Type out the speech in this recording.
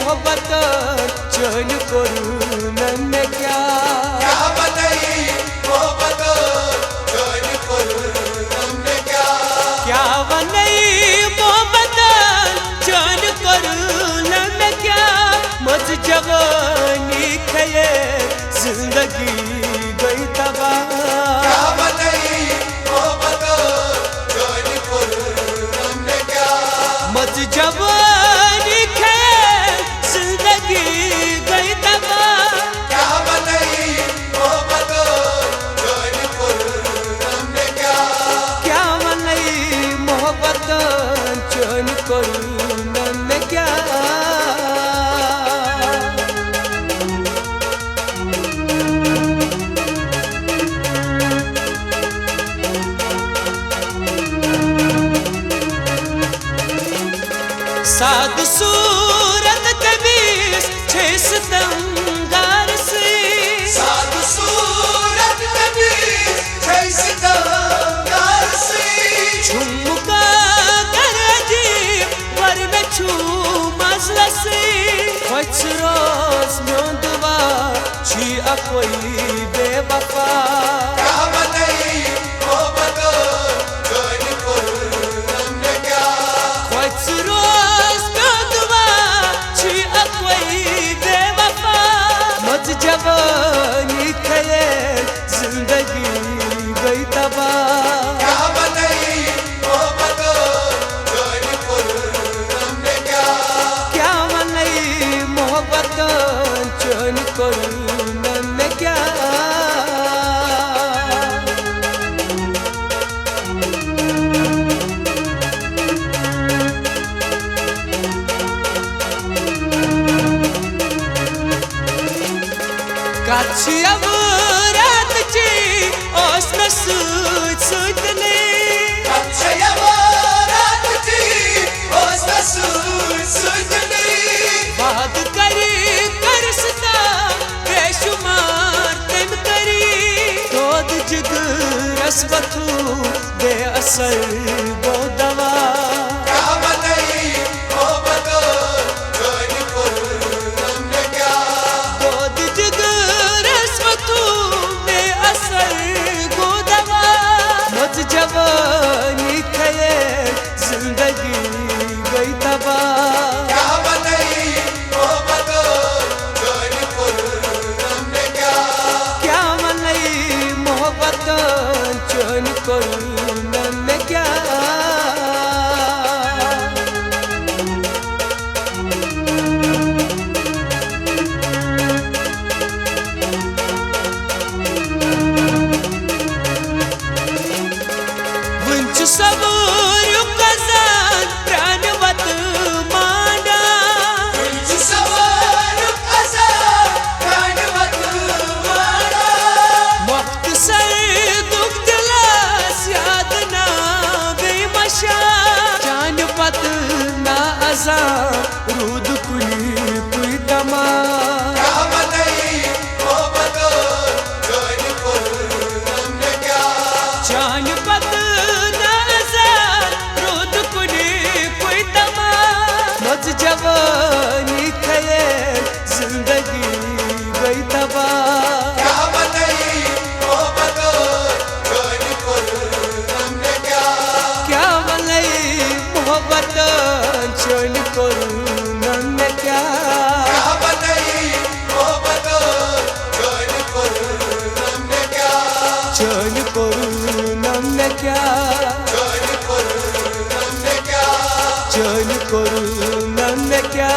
मोहब्बत चैन करू नन क्या बनई मोहब्बत चैन करू नन क्या बनई मोहब्बत चैन करू नन क्या मज जवानी खये जिंदगी गई तबाह बनई मोहब्बत चैन करू नन मज जवानी खये जिंदगी गई तबाह बनई मोहब्बत चैन करू नन क्या मनई मोहब्बत चैन करू नन क्या साध सूरत कबीस छे सितंगार से साधु सूरत कबीर छे सितंगार से झुमका कर अजीब वरन छू मसला से खुश रोज में दुआ छी अकोई बेवफा बनई मोहब्बत चैन करू नन खुश रोज में दुआ छी अकोई बेवफा मज जवानी खये जिंदगी गई तबाह बनई मोहब्बत चैन करू नन क्या मनई मोहब्बत चैन करू नन क्या काछी अब रात ची ओस न सूझ सूझने बात करी करसता बेशुमार तेम करी दोद जिग रसबतू बे असर वो दवा दोद जिग रसबतू बे असर वो दवा मज जवानी खये जिंदगी गई तबाह क्या मनई मोहब्बत चैन करू नन क्या वंच सबूर कजान प्राणवत मांडा मुख्तसर दुख दिलास याद ना बेमशा जान पत ना अजा रूद कुली कुई तमा जान पत ना अजा रूद कुली कुई तमा मज जवानी खये जिंदगी गई तबाह क्या मनई मोहब्बत चैन करू नन क्या चैन करू नन क्या चैन करू नन क्या